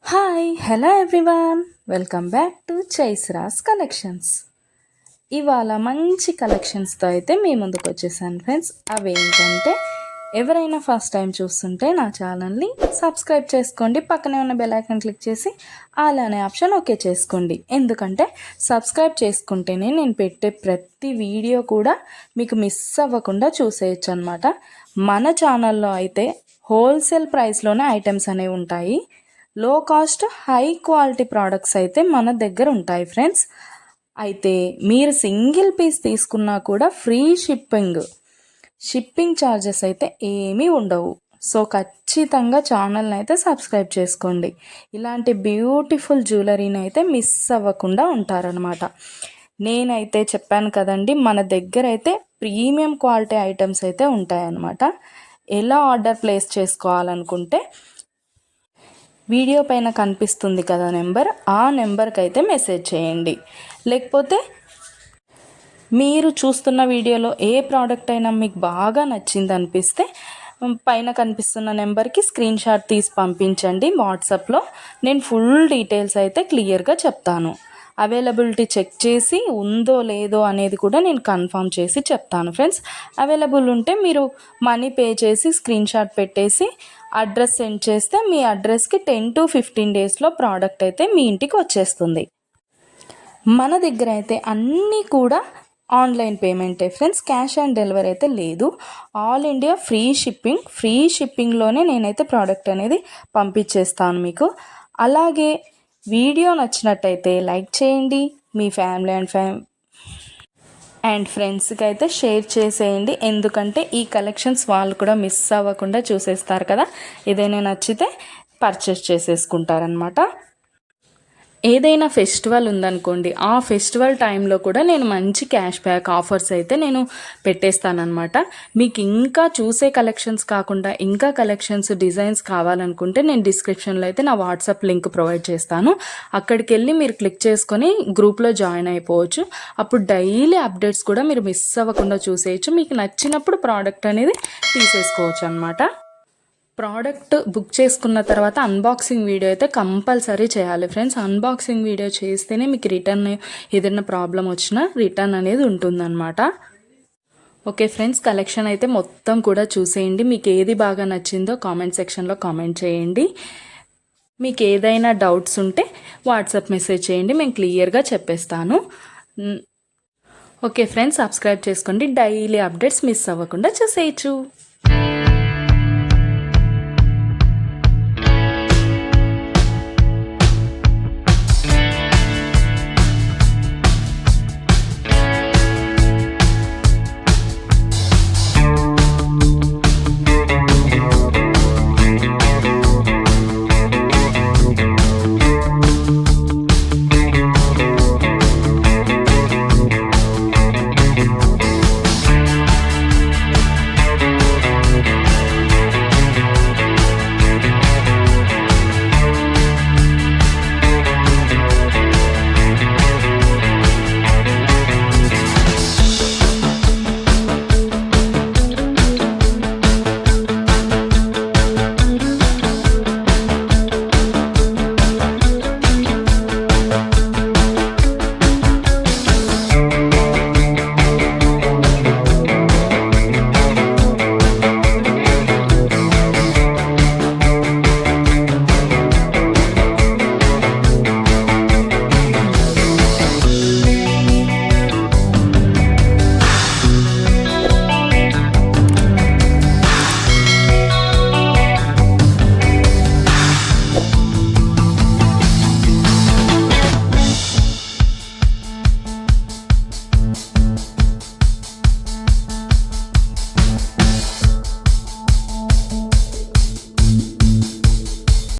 Hi hello everyone, welcome back to చైస్రాస్ collections. ఇవాళ మంచి కలెక్షన్స్తో అయితే మీ ముందుకు వచ్చేసాను ఫ్రెండ్స్. అవేంటంటే ఎవరైనా ఫస్ట్ టైం చూస్తుంటే నా ఛానల్ని సబ్స్క్రైబ్ చేసుకోండి, పక్కనే ఉన్న బెల్ ఐకాన్ క్లిక్ చేసి ఆల్ అనే ఆప్షన్ ఓకే చేసుకోండి. ఎందుకంటే సబ్స్క్రైబ్ చేసుకుంటేనే నేను పెట్టే ప్రతి వీడియో కూడా మీకు మిస్ అవ్వకుండా చూసేయచ్చు అనమాట. మన ఛానల్లో అయితే హోల్సేల్ ప్రైస్లోనే ఐటమ్స్ అనేవి ఉంటాయి. లో కాస్ట్ హై క్వాలిటీ ప్రోడక్ట్స్ అయితే మన దగ్గర ఉంటాయి ఫ్రెండ్స్. అయితే మీరు సింగిల్ పీస్ తీసుకున్నా కూడా ఫ్రీ షిప్పింగ్ ఛార్జెస్ అయితే ఏమీ ఉండవు. సో ఖచ్చితంగా ఛానల్ని అయితే సబ్స్క్రైబ్ చేసుకోండి. ఇలాంటి బ్యూటిఫుల్ జ్యువెలరీని అయితే మిస్ అవ్వకుండా ఉంటారనమాట. నేనైతే చెప్పాను కదండి, మన దగ్గర అయితే ప్రీమియం క్వాలిటీ ఐటమ్స్ అయితే ఉంటాయన్నమాట. ఎలా ఆర్డర్ ప్లేస్ చేసుకోవాలనుకుంటే వీడియో పైన కనిపిస్తుంది కదా నెంబర్, ఆ నెంబర్కి అయితే మెసేజ్ చేయండి. లేకపోతే మీరు చూస్తున్న వీడియోలో ఏ ప్రోడక్ట్ అయినా మీకు బాగా నచ్చింది అనిపిస్తే పైన కనిపిస్తున్న నెంబర్కి స్క్రీన్ షాట్ తీసి పంపించండి వాట్సాప్లో. నేను ఫుల్ డీటెయిల్స్ అయితే క్లియర్గా చెప్తాను. అవైలబిలిటీ చెక్ చేసి ఉందో లేదో అనేది కూడా నేను కన్ఫర్మ్ చేసి చెప్తాను ఫ్రెండ్స్. అవైలబుల్ ఉంటే మీరు మనీ పే చేసి స్క్రీన్ షాట్ పెట్టేసి అడ్రస్ సెండ్ చేస్తే మీ అడ్రస్కి 10 to 15 డేస్లో ప్రోడక్ట్ అయితే మీ ఇంటికి వచ్చేస్తుంది. మన దగ్గర అయితే అన్నీ కూడా ఆన్లైన్ పేమెంటే ఫ్రెండ్స్, క్యాష్ ఆన్ డెలివరీ అయితే లేదు. ఆల్ ఇండియా ఫ్రీ షిప్పింగ్లోనే నేనైతే ప్రోడక్ట్ అనేది పంపించేస్తాను మీకు. అలాగే వీడియో నచ్చినట్టయితే లైక్ చేయండి, మీ ఫ్యామిలీ అండ్ ఫ్రెండ్స్కి అయితే షేర్ చేసేయండి. ఎందుకంటే ఈ కలెక్షన్స్ వాళ్ళు కూడా మిస్ అవ్వకుండా చూసేస్తారు కదా, ఏదైనా నచ్చితే పర్చేస్ చేసేసుకుంటారనమాట. ఏదైనా ఫెస్టివల్ ఉందనుకోండి, ఆ ఫెస్టివల్ టైంలో కూడా నేను మంచి క్యాష్ బ్యాక్ ఆఫర్స్ అయితే నేను పెట్టేస్తానమాట. మీకు ఇంకా చూసే కలెక్షన్స్ కాకుండా ఇంకా కలెక్షన్స్ డిజైన్స్ కావాలనుకుంటే నేను డిస్క్రిప్షన్లో అయితే నా వాట్సాప్ లింక్ ప్రొవైడ్ చేస్తాను. అక్కడికి వెళ్ళి మీరు క్లిక్ చేసుకొని గ్రూప్లో జాయిన్ అయిపోవచ్చు. అప్పుడు డైలీ అప్డేట్స్ కూడా మీరు మిస్ అవ్వకుండా చూసేయచ్చు. మీకు నచ్చినప్పుడు ప్రోడక్ట్ అనేది తీసేసుకోవచ్చు అనమాట. ప్రోడక్ట్ బుక్ చేసుకున్న తర్వాత అన్బాక్సింగ్ వీడియో అయితే కంపల్సరీ చేయాలి ఫ్రెండ్స్. అన్బాక్సింగ్ వీడియో చేస్తేనే మీకు రిటర్న్ ఏదైనా ప్రాబ్లం వచ్చినా రిటర్న్ అనేది ఉంటుందన్నమాట. ఓకే ఫ్రెండ్స్, కలెక్షన్ అయితే మొత్తం కూడా చూసేయండి. మీకు ఏది బాగా నచ్చిందో కామెంట్ సెక్షన్లో కామెంట్ చేయండి. మీకు ఏదైనా డౌట్స్ ఉంటే వాట్సాప్ మెసేజ్ చేయండి, మేము క్లియర్గా చెప్పేస్తాను. ఓకే ఫ్రెండ్స్, సబ్స్క్రైబ్ చేసుకోండి, డైలీ అప్డేట్స్ మిస్ అవ్వకుండా చూసేయచ్చు.